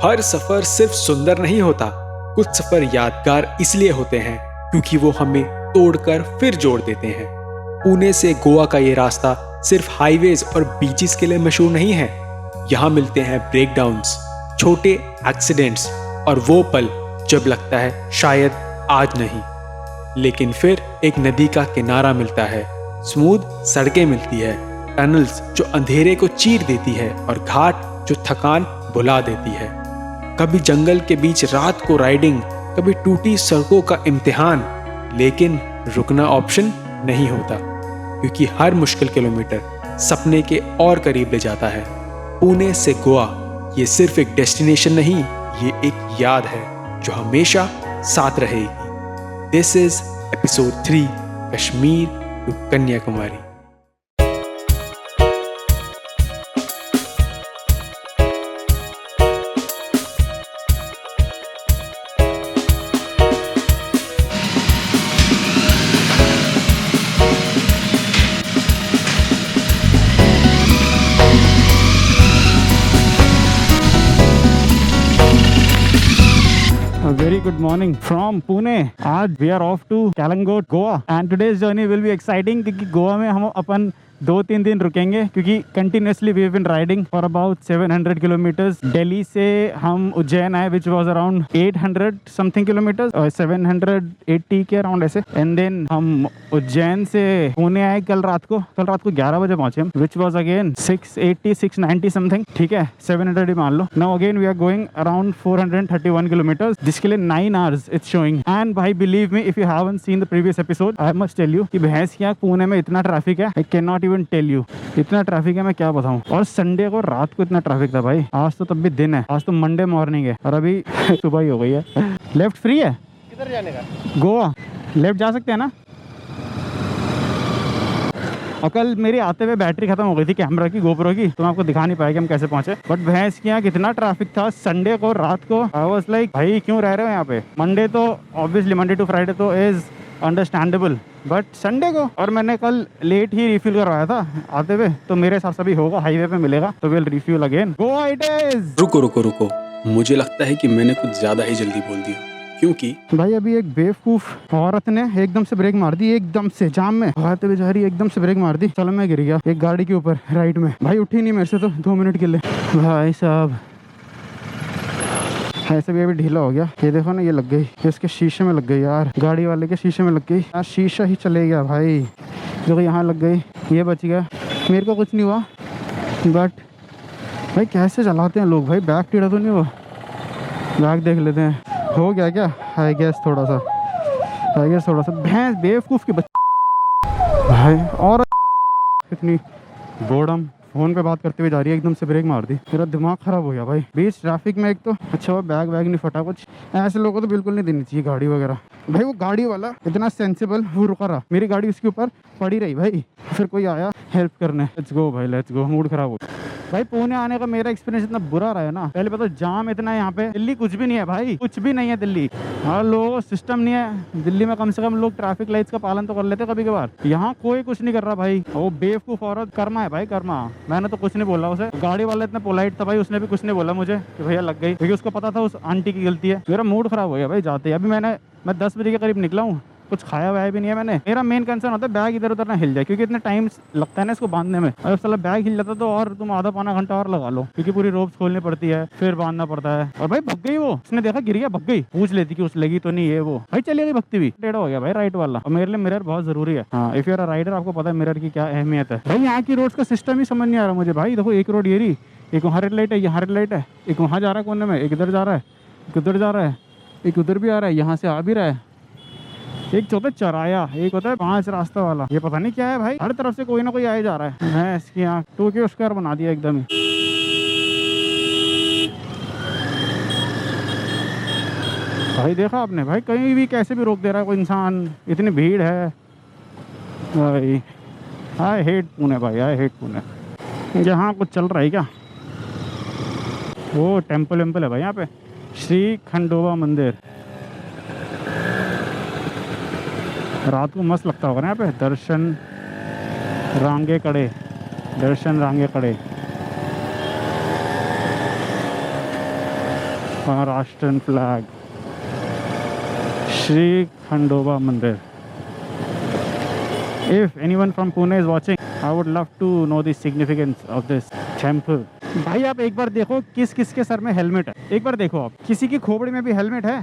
हर सफर सिर्फ सुंदर नहीं होता, कुछ सफर यादगार इसलिए होते हैं क्योंकि वो हमें तोड़कर फिर जोड़ देते हैं। पुणे से गोवा का ये रास्ता सिर्फ हाईवेज और बीचेस के लिए मशहूर नहीं है। यहाँ मिलते हैं ब्रेकडाउन्स, छोटे एक्सीडेंट्स और वो पल जब लगता है शायद आज नहीं, लेकिन फिर एक नदी का किनारा मिलता है, स्मूथ सड़कें मिलती है, टनल्स जो अंधेरे को चीर देती है और घाट जो थकान भुला देती है। कभी जंगल के बीच रात को राइडिंग, कभी टूटी सड़कों का इम्तिहान, लेकिन रुकना ऑप्शन नहीं होता क्योंकि हर मुश्किल किलोमीटर सपने के और करीब ले जाता है। पुणे से गोवा ये सिर्फ एक डेस्टिनेशन नहीं, ये एक याद है जो हमेशा साथ रहेगी। This is episode 3, Kashmir to Kanyakumari. Very good morning from Pune. आज we are off to Kalangot, Goa, and today's journey will be exciting क्योंकि गोवा में हम अपन 2-3 दिन रुकेंगे क्योंकि continuously we have been riding for about 700 kilometers. Delhi से हम उज्जैन आए which was around 800 something kilometers और 780 के अराउंड ऐसे, एंड देन हम उज्जैन से पुणे आए कल रात को 11 बजे पहुंचे हम, विच वाज अगेन 680-690 समथिंग, ठीक है 700 ही मान लो। Now again we are going around 431 kilometres, जिसके लिए 9 आवर्स इट्स शोइंग। एंड भाई believe me, if you haven't seen the previous episode, I must tell you कि भैंसिया पुणे में इतना ट्रैफिक है, I can not even tell you, इतना traffic है मैं क्या बताऊं। और संडे को रात को इतना ट्रैफिक था भाई, आज तो तब भी दिन है, आज तो मंडे मॉर्निंग है और अभी सुबह ही हो गई है। लेफ्ट फ्री है, किधर जाने का? गोवा लेफ्ट जा सकते हैं ना। और कल मेरी आते हुए बैटरी खत्म हो गई थी कैमरा की, गोप्रो की, तो मैं आपको दिखा नहीं पाया कि हम कैसे पहुंचे। बट भैंस के यहाँ कितना ट्रैफिक था संडे को रात को। आई वाज लाइक भाई क्यों रह रहे हो यहाँ पे। मंडे तो ऑब्वियसली मंडे टू फ्राइडे तो इज अंडरस्टैंडेबल, बट संडे को, और मैंने कल लेट ही रिफ्यूल करवाया था आते हुए, तो मेरे हिसाब से भी होगा, हाईवे पे मिलेगा तो will refuel again. Goa it is. रुको, मुझे लगता है कि मैंने कुछ ज्यादा ही जल्दी बोल दिया, क्योंकि भाई अभी एक बेवकूफ औरत ने एकदम से ब्रेक मार दी, एकदम से जाम में आते हुए जा रही, एकदम से ब्रेक मार दी, चलो मैं गिर गया एक गाड़ी के ऊपर राइट में। भाई उठी नहीं मेरे से तो 2 मिनट के लिए। भाई साहब ऐसे भी अभी ढीला हो गया, ये देखो ना, ये लग गई, इसके शीशे में लग गई यार, गाड़ी वाले के शीशे में लग गई यार, शीशा ही चले गया भाई। देखो यहाँ लग गई, ये बच गया, मेरे को कुछ नहीं हुआ। बट भाई कैसे चलाते हैं लोग भाई, बैक टेढ़ा तो नहीं हुआ? बैक देख लेते हैं, हो गया क्या? आई गेस थोड़ा सा भैंस बेवकूफ़ की बच्ची भाई। और इतनी बोर्डम, फोन पे बात करते हुए जा रही है, एकदम से ब्रेक मार दी, मेरा दिमाग खराब हो गया भाई बीच ट्रैफिक में। एक तो अच्छा वो बैग नहीं फटा, कुछ ऐसे लोगों को तो बिल्कुल नहीं देनी चाहिए गाड़ी वगैरह। भाई वो गाड़ी वाला इतना सेंसिबल, वो रुका रहा, मेरी गाड़ी उसके ऊपर पड़ी रही भाई, फिर कोई आया हेल्प करने। लेट्स गो भाई, लेट्स गो। मूड खराब हो भाई। पुणे आने का मेरा एक्सपीरियंस इतना बुरा रहा है ना, पहले पता जाम इतना है यहाँ पे, दिल्ली कुछ भी नहीं है भाई, कुछ भी नहीं है दिल्ली। हाँ लोगों को सिस्टम नहीं है दिल्ली में, कम से कम लोग ट्रैफिक लाइट्स का पालन तो कर लेते कभी कभार, यहाँ कोई कुछ नहीं कर रहा भाई। वो बेवकूफ औरत कर्मा है भाई, कर्मा। मैंने तो कुछ नहीं बोला उसे, गाड़ी वाला इतना पोलाइट था भाई, उसने भी कुछ नहीं बोला मुझे कि भैया लग गई, क्योंकि उसको पता था उस आंटी की गलती है। मेरा मूड खराब हो गया भाई जाते। अभी मैं 10 बजे के करीब निकला हूँ, कुछ खाया वाया भी नहीं है मैंने। मेरा मेन कंसर्न होता है बैग इधर उधर ना हिल जाए, क्योंकि इतना टाइम लगता है ना इसको बांधने में। अगर साला बैग हिल जाता तो और तुम आधा पौना घंटा और लगा लो, क्योंकि पूरी रोप्स खोलनी पड़ती है, फिर बांधना पड़ता है। और भाई भग गई वो, उसने देखा गिर गया, भग गई, पूछ लेती कि उस लगी तो नहीं है वो, भाई चली गई भगती भी, टेढ़ा हो गया भाई राइट वाला। और मेरे लिए मिरर बहुत जरूरी है। हाँ, if you are a rider आपको पता है मिरर की क्या अहमियत है भाई। यहाँ की रोड्स का सिस्टम ही समझ नहीं आ रहा मुझे भाई। देखो एक रोड ये रही, एक वहाँ रेड लाइट है, यहाँ रेड लाइट है, एक वहाँ जा रहा है कोने में, एक इधर जा रहा है, एक उधर जा रहा है, एक उधर भी आ रहा है, यहाँ से आ भी रहा है, एक होता है चौराया, एक होता है 5 रास्ता वाला। ये पता नहीं क्या है भाई, हर तरफ से कोई ना कोई आए जा रहा है। मैं इसकी आँख टू के स्क्वायर बना दिया एकदम ही। भाई देखा आपने भाई, कहीं भी कैसे भी रोक दे रहा है कोई इंसान, इतनी भीड़ है भाई। आई हेट पुणे भाई, आई हेट पुणे। यहाँ कुछ चल रहा है क्या? वो टेम्पल वेम्पल है भाई यहाँ पे, श्री खंडोबा मंदिर। रात को मस्त लगता होगा ना यहाँ पे, दर्शन रांगे कड़े। महाराष्ट्रन फ्लैग, श्री खंडोबा मंदिर. If anyone from Pune is watching, I would love to know the significance of this temple. भाई आप एक बार देखो किस किस के सर में हेलमेट है. एक बार देखो आप, किसी की खोपड़ी में भी हेलमेट है,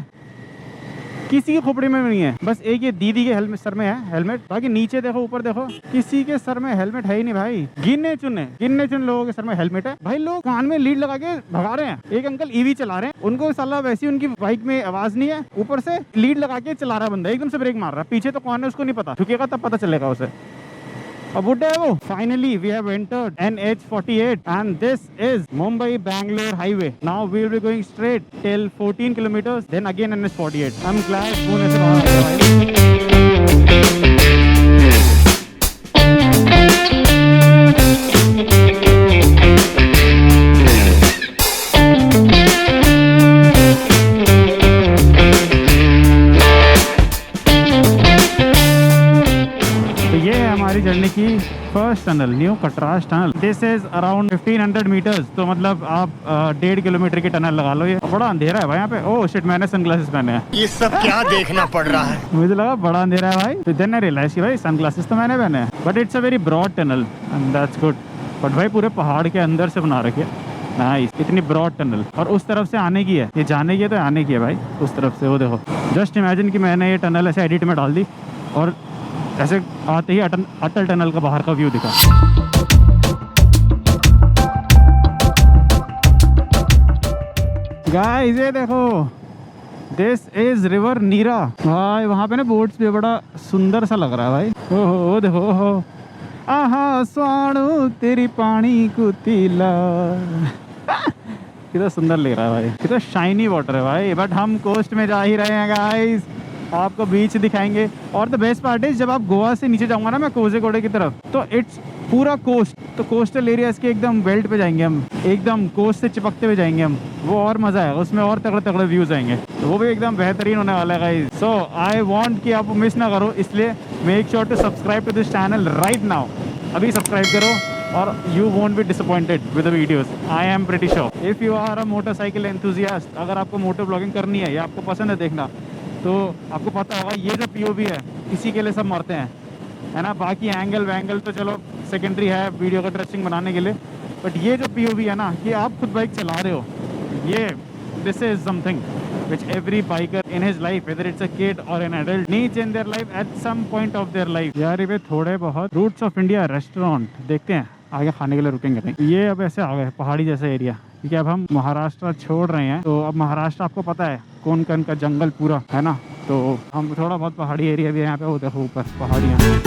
किसी की खोपड़ी में नहीं है. बस एक ये दीदी के हेलमेट सर में है हेलमेट. बाकी नीचे देखो, ऊपर देखो, किसी के सर में हेलमेट है ही नहीं भाई. गिने चुने लोगों के सर में हेलमेट है. भाई लोग कान में लीड लगा के भगा रहे हैं. एक अंकल ईवी चला रहे हैं, उनको साला वैसी उनकी बाइक में आवाज नहीं है, ऊपर से लीड लगा के चला रहा बंदा, एकदम से ब्रेक मार रहा है. पीछे तो कौन है उसको नहीं पता, झुकेगा तब पता चलेगा उसे. अब बुड्ढा है वो. Finally we have entered NH48 and this is Mumbai Bangalore highway. Now we will be going straight till 14 kilometres, then again NH48. I am glad Pune से बाहर आ गया जर्नी की first tunnel, new Katraj tunnel. This is around 1500 metres. तो मतलब आप 1.5 kilometre की tunnel लगा लो. ये बड़ा अंधेरा है भाई यहाँ पे. ओह शिट, मैंने सनग्लासेस पहने हैं. ये सब क्या देखना पड़ रहा है. मुझे लगा बड़ा अंधेरा है भाई, फिर देन आई रियलाइज कि भाई सनग्लासेस तो मैंने पहने हैं. But it's a very broad tunnel and that's good. But भाई पूरे पहाड़ के अंदर से बना रखी है. नाइस. इतनी ब्रॉड टनल, और उस तरफ से आने की है. ये जाने की है तो आने की है भाई उस तरफ से. वो देखो, जस्ट इमेजिन कि मैंने ये टनल ऐसे एडिट में डाल दी और ऐसे आते ही अटल टनल का बाहर का व्यू दिखा. गाइस ये देखो, दिस इज रिवर नीरा. भाई वहाँ पे ना बोट्स भी बड़ा सुंदर सा लग रहा है भाई. ओहो देखो, ओहो आहा स्वाणु तेरी पानी कुतीला. कितना सुंदर लग रहा है भाई, कितना शाइनी वाटर है भाई. बट हम कोस्ट में जा ही रहे हैं गाइस, आपको बीच दिखाएंगे. और द बेस्ट पार्ट इज, जब आप गोवा से नीचे जाऊंगा ना मैं कोझिकोड की तरफ, तो इट्स पूरा कोस्ट. तो कोस्टल एरियाज के एकदम बेल्ट पे जाएंगे हम, एकदम कोस्ट से चिपकते हुए जाएंगे हम. वो और मजा है उसमें, और तगड़े तगड़े व्यूज आएंगे. तो वो भी एकदम बेहतरीन होने वाला है गाइस. सो आई वांट कि आप मिस ना करो, इसलिए make sure to subscribe to this channel right now. अभी सब्सक्राइब करो और you won't be disappointed with the videos. I am pretty sure. If you are a motorcycle enthusiast, अगर आपको मोटर ब्लॉगिंग करनी है या आपको पसंद है देखना, तो आपको पता होगा ये जो POV है इसी के लिए सब मरते हैं, है ना. बाकी एंगल वैंगल तो चलो सेकेंडरी है वीडियो का इंटरेस्टिंग बनाने के लिए. बट ये जो POV है ना, कि आप खुद बाइक चला रहे हो, ये this is something which every biker in his life, whether it's a kid or an adult, needs in their life at some point of their life. यार ये थोड़े बहुत रूट्स ऑफ इंडिया रेस्टोरेंट देखते हैं, आगे खाने के लिए रुकेंगे नहीं. ये अब ऐसे आ गए पहाड़ी जैसा एरिया, क्योंकि अब हम महाराष्ट्र छोड़ रहे हैं. तो अब महाराष्ट्र आपको पता है कोंकण का जंगल पूरा है ना, तो हम थोड़ा बहुत पहाड़ी एरिया भी है यहाँ पे. वो देखो ऊपर पहाड़ियाँ.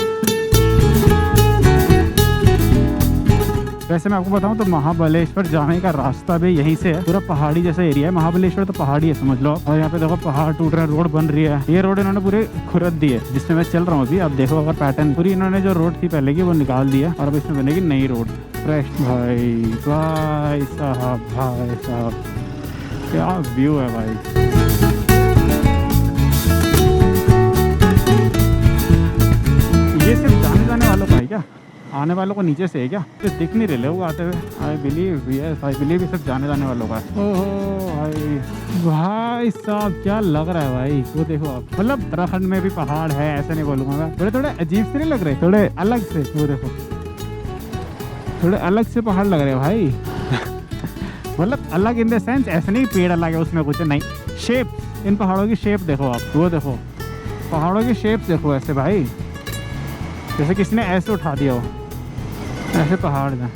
वैसे मैं आपको बताऊं तो महाबलेश्वर जाने का रास्ता भी यहीं से है. पूरा पहाड़ी जैसा एरिया है. महाबलेश्वर तो पहाड़ी है समझ लो. और यहाँ पे देखो पहाड़ टूट रहे हैं, रोड बन रही है. ये रोड इन्होंने पूरे खुरद दी है जिसमें मैं चल रहा हूँ अभी. अब देखो अगर पैटर्न, पूरी इन्होंने जो रोड थी पहले की वो निकाल दिया और अब इसमें बनेगी नई रोड फ्रेश. भाई भाई साहब क्या व्यू है भाई. ये सिर्फ जाने वालों का है क्या? आने वालों को नीचे से है क्या? तो दिख नहीं रहे लोग आते हुए. आई बिलीव ये सब जाने वालों का है. ओहो भाई साहब क्या लग रहा है भाई. वो देखो आप, मतलब उत्तराखंड में भी पहाड़ है ऐसा नहीं बोलूंगा मैं. थोड़े अजीब से नहीं लग रहे, थोड़े अलग से. वो देखो थोड़े अलग से पहाड़ लग रहे हैं भाई. मतलब अलग इन द सेंस ऐसे नहीं पेड़ अलग है उसमें कुछ नहीं. शेप, इन पहाड़ों की शेप देखो आप. वो देखो पहाड़ों की शेप देखो ऐसे भाई, जैसे किसी ने ऐसे उठा दिया हो, ऐसे पहाड़ में.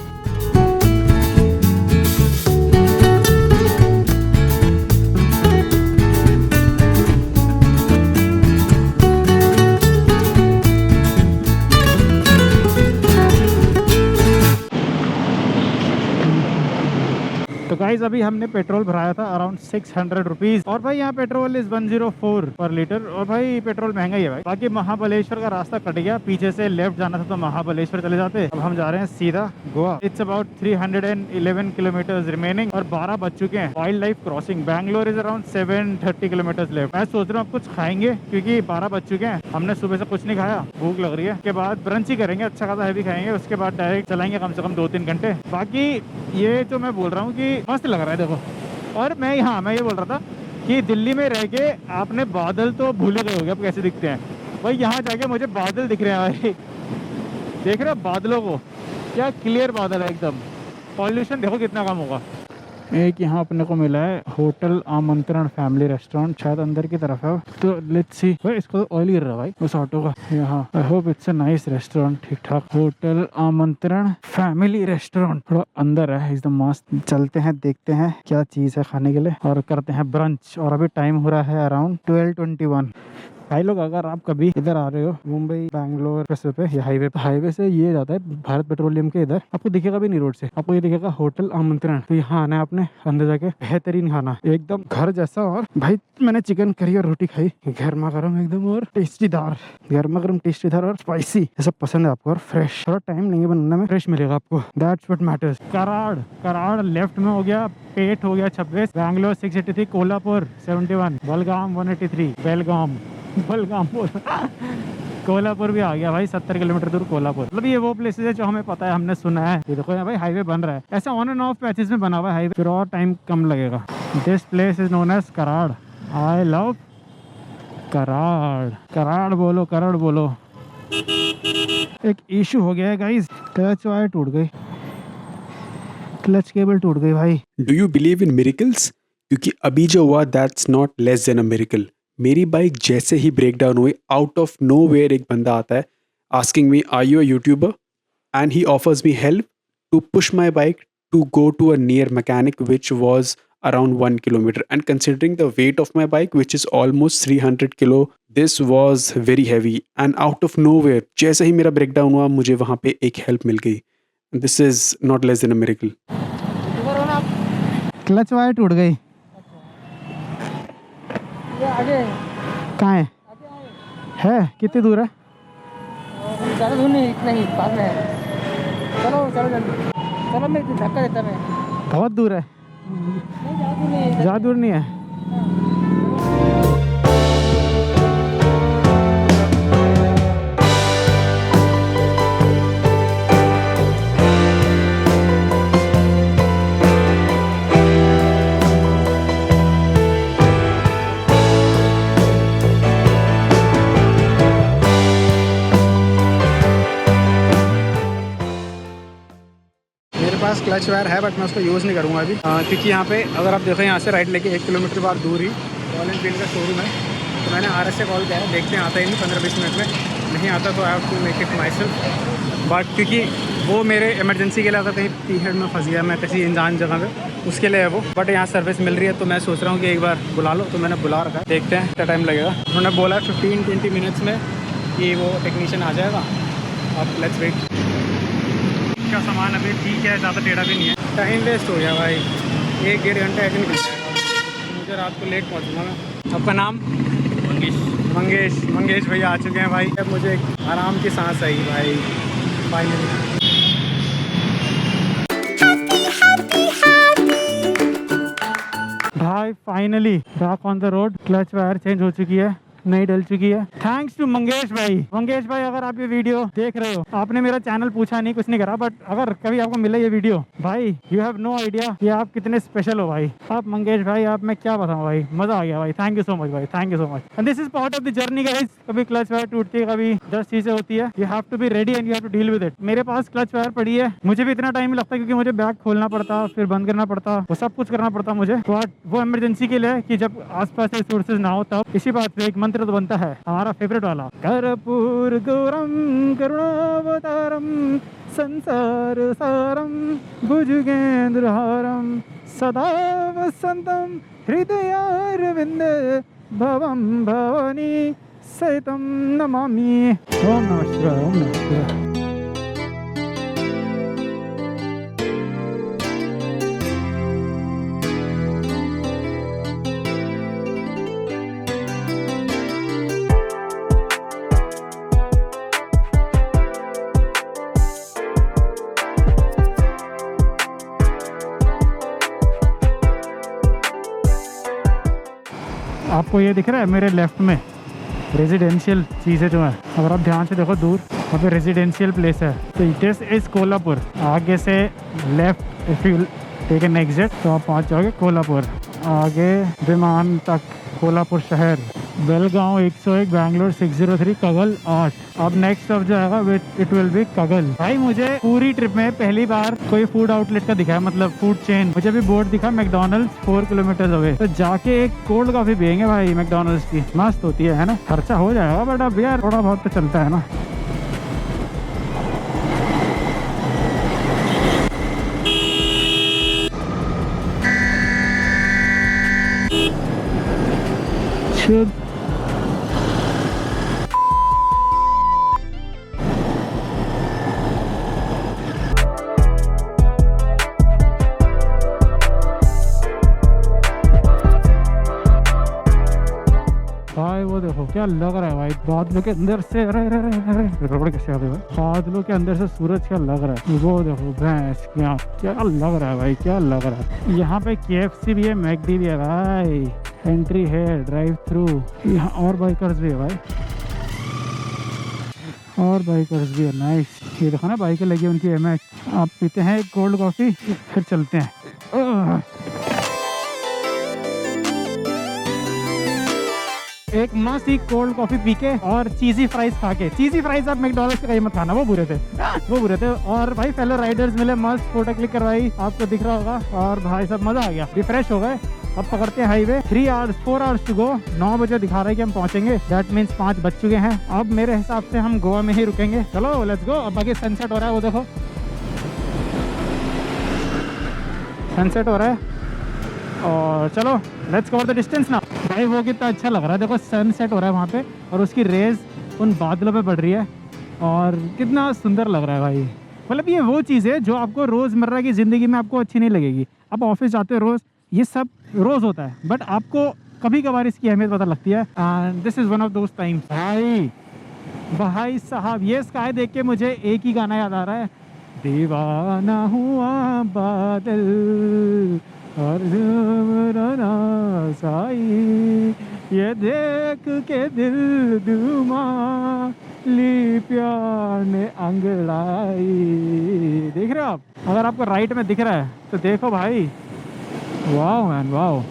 तो गाइज अभी हमने पेट्रोल भराया था अराउंड 600 रुपीज. और भाई यहाँ पेट्रोल इज 104 पर लीटर. और भाई पेट्रोल महंगा ही है भाई. बाकी महाबलेश्वर का रास्ता कट गया, पीछे से लेफ्ट जाना था तो महाबलेश्वर चले जाते. अब हम जा रहे हैं सीधा Goa. It's about 311 kilometre remaining और 12 बज चुके हैं. Wild life crossing Bangalore is around 730 kilometre left. मैं सोच रहा हूँ कुछ खाएंगे क्योंकि 12 बज चुके हैं. हमने सुबह से कुछ नहीं खाया, भूख लग रही है. उसके बाद ब्रंच ही करेंगे, अच्छा खासा हैवी खाएंगे. उसके बाद डायरेक्ट चलाएंगे कम से कम 2-3 घंटे. बाकी ये जो मैं बोल रहा हूँ कि मस्त लग रहा है. देखो और मैं ये बोल रहा था कि दिल्ली में रह के आपने बादल तो भूले गए होगे अब कैसे दिखते हैं भाई। यहाँ जाके मुझे बादल दिख रहे हैं भाई, देख रहे हो बादलों को, क्या क्लियर बादल है एकदम। पॉल्यूशन देखो कितना कम होगा। एक यहाँ अपने को मिला है होटल आमंत्रण फैमिली रेस्टोरेंट, शायद अंदर की तरफ है, तो लेट्स सी। भाई इसको तो ऑयल गिर रहा है भाई उस ऑटो का। यहाँ I hope it's a nice restaurant, ठीक ठाक। होटल आमंत्रण फैमिली रेस्टोरेंट, थोड़ा अंदर है एकदम मस्त। चलते हैं देखते हैं क्या चीज है खाने के लिए और करते हैं ब्रंच। और अभी टाइम हो रहा है अराउंड 12:21। भाई लोग अगर आप कभी इधर आ रहे हो मुंबई बैंगलोर एक्सप्रेस पे या हाईवे से ये जाता है भारत पेट्रोलियम के इधर, आपको दिखेगा भी नहीं रोड से, आपको ये दिखेगा होटल आमंत्रण। तो यहाँ आना है आपने, अंदर जाके बेहतरीन खाना एकदम घर जैसा। और भाई मैंने चिकन करी और रोटी खाई, गर्मा गर्म एकदम और टेस्टीदार, गर्मा गर्म टेस्टीदार और स्पाइसी, ये सब पसंद है आपको। और फ्रेश, थोड़ा टाइम लेंगे बनने में, फ्रेश मिलेगा आपको, that's what matters. Karad left में हो गया, पेट हो गया 26, बैंगलोर 683, कोल्हापुर 71, बलगाम 183, बलगाम कोल्हापुर भी आ गया भाई, 70 किलोमीटर दूर कोल्हापुर। मतलब ये वो प्लेसेस है जो हमें पता है, हमने सुना है। ये देखो भाई हाईवे बन रहा है, ऐसा ऑन एंड ऑफ पैचेस में बना हुआ है हाईवे, फिर और टाइम कम लगेगा। This place is known as Karad. I love Karad. Karad बोलो। एक इशू हो गया है गाइस, क्लच वायर टूट गई, क्लच केबल टूट गई भाई। Do you believe in miracles? क्योंकि अभी जो हुआ that's not less than a miracle. मेरी बाइक जैसे ही ब्रेक डाउन हुई, आउट ऑफ नोवेयर एक बंदा आता है asking me are you a youtuber, and he offers me help to push my bike to go to a near mechanic which was around 1 kilometer, and considering the weight of my bike which is almost 300 kilo, this was very heavy, and out of nowhere जैसे ही मेरा break down हुआ मुझे वहाँ पे एक help मिल गई। This is not less than a miracle. Clutch wire टूट गई। आगे कहाँ है कितनी दूर है? ज़्यादा दूर नहीं, इतना ही पास में है। चलो जल्दी चलो, मैं धक्का देता मैं। बहुत दूर है? नहीं ज़्यादा दूर नहीं है। ज़्यादा दूर नहीं है। पास क्लच वायर है बट मैं उसको यूज़ नहीं करूँगा अभी, क्योंकि यहाँ पे अगर आप देखो यहाँ से राइट लेके 1 किलोमीटर बाद दूर ही रॉयल एनफील्ड का शोरूम है। तो मैंने RS से कॉल किया है, देखते हैं आता ही नहीं 15-20 मिनट में, नहीं आता तो I have to make it myself. But क्योंकि वो मेरे इमरजेंसी के लिए अगर कहीं पीरियड में फंस गया, मैं किसी अनजान जगह पे, उसके लिए है वो। बट यहाँ सर्विस मिल रही है तो मैं सोच रहा हूँ कि एक बार बुला लो, तो मैंने बुला रखा है, देखते हैं कितना टाइम लगेगा। उन्होंने बोला 15-20 मिनट्स में कि वो टेक्नीशियन आ जाएगा। अब लेट्स वेट। का सामान अभी ठीक है, ज़्यादा टेढ़ा भी नहीं है। टाइम वेस्ट हो गया भाई, 1-1.5 घंटा ऐसे निकल जाएगा, मुझे रात को लेट पहुँचूँगा मैं। आपका नाम? मंगेश भैया आ चुके हैं भाई। अब मुझे एक आराम की सांस आई भाई फाइनली। भाई finally back on the road, clutch wire change हो चुकी है, नहीं डल चुकी है। थैंक्स टू मंगेश भाई अगर आप ये वीडियो देख रहे हो, आपने मेरा चैनल पूछा नहीं, कुछ नहीं करा, बट अगर कभी आपको मिले ये वीडियो, भाई यू हैव नो आइडिया कि आप कितने स्पेशल हो भाई। आप मंगेश भाई, आप मैं क्या बताऊं भाई, मजा आ गया भाई। थैंक यू सो मच भाई, thank you so much. And this is part of the journey guys. कभी क्लच वायर टूटती है, कभी 10 चीजें होती है, you have to be ready and you have to deal with it. मेरे पास क्लच वायर पड़ी है, मुझे भी इतना टाइम लगता है क्योंकि मुझे बैग खोलना पड़ता, फिर बंद करना पड़ता, वो सब कुछ करना पड़ता मुझे। बट वो इमरजेंसी के लिए कि जब आसपास रिसोर्सेज ना हो तब। इसी बात पे एक मंत्र तो बनता है हमारा फेवरेट वाला, कर्पूर गौरम करुणावतारम संसार सारम भुजगेंद्रहारम सदा वसंतम हृदयारविंदे भवम भवानी सहितम नमामि। ओम नमः शिवाय, ओम नमः शिवाय। आपको ये दिख रहा है मेरे लेफ्ट में रेजिडेंशियल चीज़ें जो है, अगर आप ध्यान से देखो दूर, वहाँ पे रेजिडेंशियल प्लेस है। तो दिस इज कोल्हापुर। आगे से left if you take an exit तो आप पहुँच जाओगे कोल्हापुर। आगे विमान तक कोल्हापुर शहर, बेलगांव 101, बैंगलोर 603, कगल 8। अब नेक्स्ट स्टॉप जो आएगा इट विल बी कगल। भाई मुझे पूरी ट्रिप में पहली बार कोई फूड आउटलेट का दिखा है, मतलब फूड चेन। मुझे भी बोर्ड दिखा मैकडॉनल्ड्स 4 किलोमीटर अवे, तो जाके एक कोल्ड कॉफी पियेंगे भाई मैकडॉनल्ड्स की, मस्त होती है ना। खर्चा हो जाएगा बट अब यार थोड़ा बहुत तो चलता है ना। शुभ भाई वो देखो क्या लग रहा है भाई, बादलों के अंदर से, अरे अरे अरे अरे रोड कैसे आते भाई, बादलों के अंदर से सूरज क्या लग रहा है। वो देखो भैंस क्या क्या लग रहा है भाई, क्या लग रहा है। यहाँ पे KFC भी है, मैकडी भी है भाई, एंट्री है, ड्राइव थ्रू। यहाँ और बाइकर्स भी है भाई, और बाइकर्स भी है, नाइस। ये देखो ना बाइकें लगी उनकी MH। आप पीते हैं कोल्ड कॉफी फिर चलते हैं। एक मस्त ही कोल्ड कॉफी पी के और चीजी फ्राइज खा के। चीजी फ्राइज आप मैकडॉनल्ड्स के कहीं मत खाना, वो बुरे थे, वो बुरे थे। और भाई फेलो राइडर्स मिले, मस्त फोटो क्लिक करवाई, आपको दिख रहा होगा। और भाई सब मजा आ गया, रिफ्रेश हो गए। अब पकड़ते हैं हाईवे, 4 आवर्स टू गो। 9 बजे दिखा रहा है कि हम पहुंचेंगे, दैट मीन्स 5 बज चुके हैं। अब मेरे हिसाब से हम गोवा में ही रुकेंगे। चलो लेट्स गो। अब आगे सनसेट हो रहा है, वो देखो सनसेट हो रहा है। और चलो लेट्स कवर द डिस्टेंस ना। भाई वो कितना अच्छा लग रहा है, देखो सनसेट हो रहा है वहाँ पे और उसकी रेज उन बादलों पे पड़ रही है और कितना सुंदर लग रहा है भाई। मतलब ये वो चीज़ है जो आपको रोज़मर्रा की ज़िंदगी में आपको अच्छी नहीं लगेगी। आप ऑफिस जाते हो रोज़, ये सब रोज़ होता है, बट आपको कभी कभार इसकी अहमियत पता लगती है। And this is one of those times. भाई साहब ये स्काई देख के मुझे एक ही गाना याद आ रहा है, दीवाना हुआ बादल और साई, ये देख के दिल दुमा ली प्यार ने अंगड़ाई। देख रहे हो आप? अगर आपको राइट में दिख रहा है तो देखो भाई, वाह मैन वाह।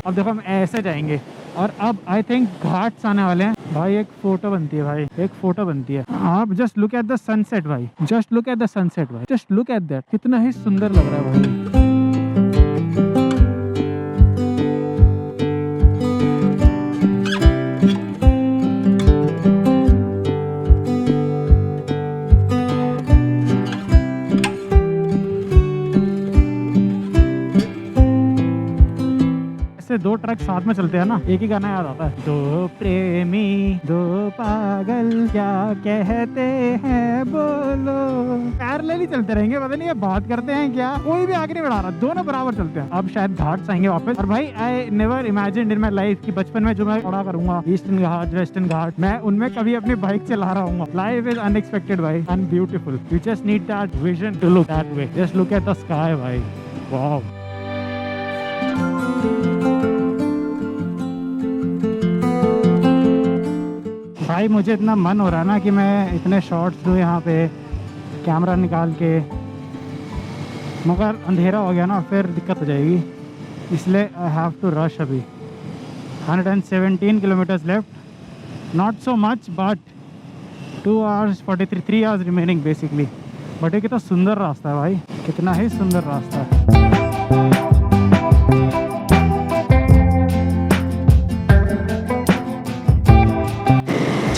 अब देखो हम ऐसे जाएंगे और अब आई थिंक घाट्स आने वाले हैं भाई। एक फोटो बनती है भाई, एक फोटो बनती है। आप just look at the sunset भाई, just look at the sunset भाई, जस्ट लुक एट दैट, कितना ही सुंदर लग रहा है भाई। दो ट्रक साथ में चलते हैं ना, एक ही गाना याद आता है, दो प्रेमी दो पागल क्या कहते हैं बोलो। पैरेलली चलते रहेंगे, पता नहीं ये बात करते हैं क्या, कोई भी आगे नहीं बढ़ा रहा, दोनों बराबर चलते हैं। अब शायद घाट्स आएंगे वापस। और भाई I never imagined in my life कि बचपन में जो मैं पढ़ा करूंगा ईस्टर्न घाट वेस्टर्न घाट, मैं उनमें कभी अपनी बाइक चला रहा हूँ। लाइफ इज अनएक्सपेक्टेड भाई and beautiful. You just need that vision to look that way, just look at the sky भाई, वाओ। भाई मुझे इतना मन हो रहा है ना कि मैं इतने शॉट्स लूँ यहाँ पे कैमरा निकाल के, मगर अंधेरा हो गया ना फिर दिक्कत हो जाएगी, इसलिए आई हैव टू रश। अभी 117 kilometers left, not so much but 2 hours 43 3 hours remaining basically. But ये कितना सुंदर रास्ता है भाई, कितना ही सुंदर रास्ता है।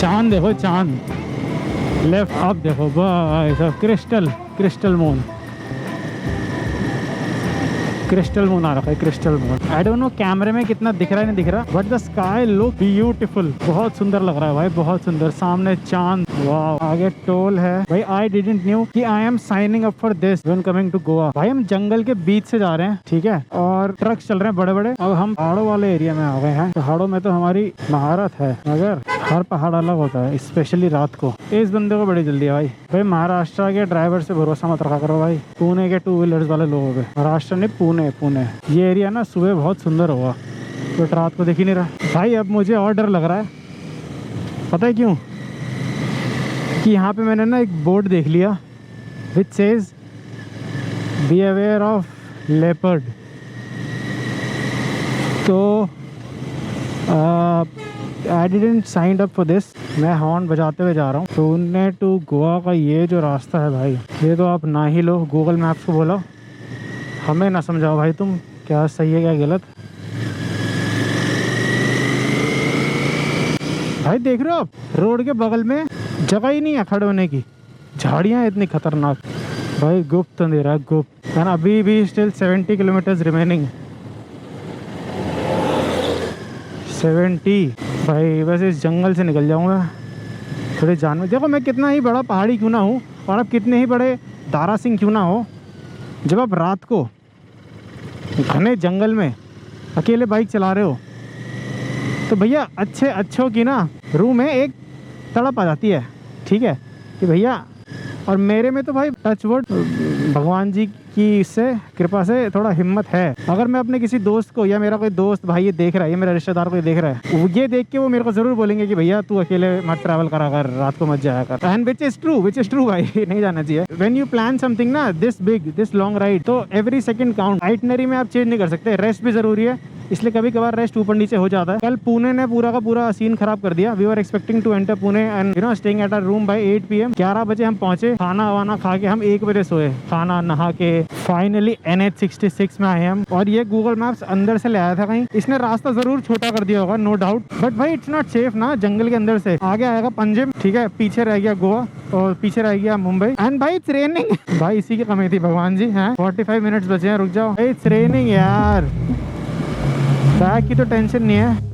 चांद देखो चांद, लेफ्ट आप देखो भाई साहब, क्रिस्टल मून, क्रिस्टल मून आ रखा है, crystal moon. I don't know कैमरे में कितना दिख रहा है नहीं दिख रहा, but the sky look beautiful, बहुत सुंदर लग रहा है भाई, बहुत सुंदर। सामने चांद, वाओ। आगे टोल है भाई। आई डिडंट न्यू कि I am signing up for this when coming to Goa. भाई हम जंगल के बीच से जा रहे हैं, ठीक है, और ट्रक चल रहे हैं बड़े बड़े। अब हम पहाड़ों वाले एरिया में आ गए हैं। पहाड़ों में तो हमारी महारत है, मगर हर पहाड़ अलग होता है, स्पेशली रात को। इस बंदे को बड़ी जल्दी है भाई। भाई महाराष्ट्र के ड्राइवर से भरोसा मत रखा करो भाई, पुणे के 2 व्हीलर्स वाले लोगों पे। महाराष्ट्र नहीं, पुणे। ये एरिया ना सुबह बहुत सुंदर होगा, बट रात को दिख ही नहीं रहा भाई। अब मुझे और डर लग रहा है, पता है क्यों? कि यहाँ पे मैंने ना एक बोर्ड देख लिया which says be aware of leopard. तो I didn't sign up for this. मैं हॉर्न बजाते हुए जा रहा हूँ। पुणे टू गोवा का ये जो रास्ता है भाई, ये तो आप ना ही लो, गूगल मैप्स को बोलो, हमें ना समझाओ भाई तुम क्या सही है क्या गलत। भाई देख रहे हो आप, रोड के बगल में जगह ही नहीं है खड़े होने की, झाड़ियाँ इतनी खतरनाक। भाई गुप्त अंधेरा है, गुप्त। एंड अभी भी स्टिल 70 किलोमीटर्स रिमेनिंग। 70 भाई, बस इस जंगल से निकल जाऊंगा। थोड़े जानवर देखो, मैं कितना ही बड़ा पहाड़ी क्यों ना हूँ और आप कितने ही बड़े दारा सिंह क्यों ना हो, जब आप रात को घने जंगल में अकेले बाइक चला रहे हो तो भैया अच्छों की ना रूह में एक तड़प आ जाती है, ठीक है कि भैया। और मेरे में तो भाई टचवुड भगवान जी की इससे कृपा से थोड़ा हिम्मत है। अगर मैं अपने किसी दोस्त को, या मेरा कोई दोस्त भाई ये देख रहा है, ये मेरा रिश्तेदार को ये देख रहा है, ये देख के वो मेरे को जरूर बोलेंगे कि भैया तू अकेले मत ट्रैवल करा कर, रात को मत जाया कर। एंड विच इज ट्रू भाई, नहीं जाना चाहिए। व्हेन यू प्लान समथिंग ना this big, this long ride, तो एवरी सेकंड काउंट। आइटनरी में आप चेंज नहीं कर सकते, रेस्ट भी जरूरी है, इसलिए कभी कभार रेस्ट ऊपर नीचे हो जाता है। कल पुणे ने पूरा का पूरा सीन खराब कर दिया। We were expecting to enter Pune and you know staying at our room by 8 PM। 11 बजे हम पहुंचे, खाना वाना खा के हम 1 बजे सोए, खाना नहा के फाइनली NH66 में आए हम। और ये गूगल मैप्स अंदर से ले आया था कहीं, इसने रास्ता जरूर छोटा कर दिया होगा, नो डाउट, बट भाई इट्स नॉट सेफ ना। जंगल के अंदर से आगे आएगा पंजिम, ठीक है, पीछे रह गया गोवा और पीछे रह गया मुंबई। एंड भाई इट्स रेनिंग भाई, इसी की कमी थी भगवान जी हैं। 45 मिनट्स बचे हैं, रुक जाओ। इट्स रेनिंग यार, बैग की तो टेंशन नहीं है।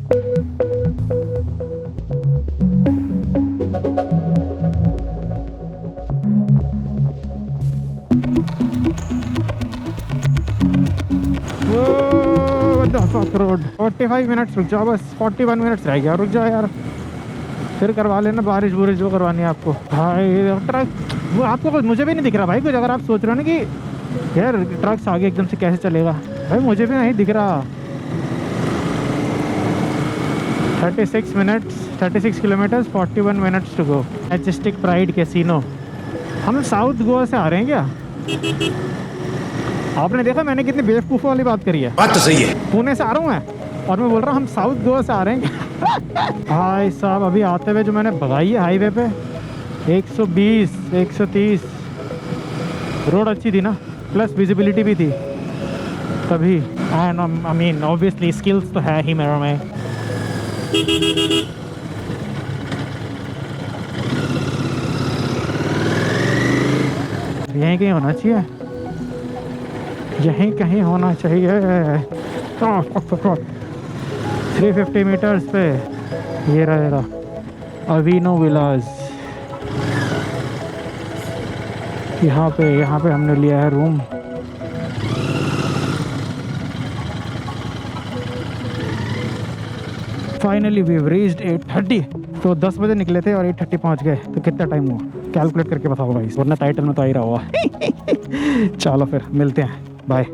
रोड 45 मिनट्स, रुक जाओ बस, 41 मिनट्स रह गया, रुक जाओ यार, फिर करवा लेना बारिश बुरिश जो करवानी है आपको। भाई ट्रक, वो आपको कुछ, मुझे भी नहीं दिख रहा भाई कुछ। अगर आप सोच रहे हो ना कि यार ट्रक्स आगे एकदम से कैसे चलेगा, भाई मुझे भी नहीं दिख रहा। 36 minutes, 36 kilometers, 41 minutes to go. Majestic pride casino. हम साउथ गोवा से आ रहे हैं क्या? आपने देखा मैंने कितनी बेवकूफ़ वाली बात करी है। बात तो सही है। पुणे से आ रहा हूँ मैं और मैं बोल रहा हूँ हम साउथ गोवा से आ रहे हैं। भाई साहब अभी आते हुए जो मैंने भगाई है हाईवे पे 120, 130, रोड अच्छी थी ना, प्लस विजिबिलिटी भी थी तभी। And I mean obviously skills तो है ही मेरे में। यहीं कहीं होना चाहिए, यहीं कहीं होना चाहिए। 350 मीटर्स पे ये रहेगा अवीनो विलाज। यहाँ पे हमने लिया है रूम। Finally we reached 8:30। तो 10 बजे निकले थे और 8:30 पहुँच गए, तो कितना टाइम हुआ कैलकुलेट करके बताओ भाई, वरना टाइटल में तो आ ही रहा होगा। चलो फिर मिलते हैं, बाय।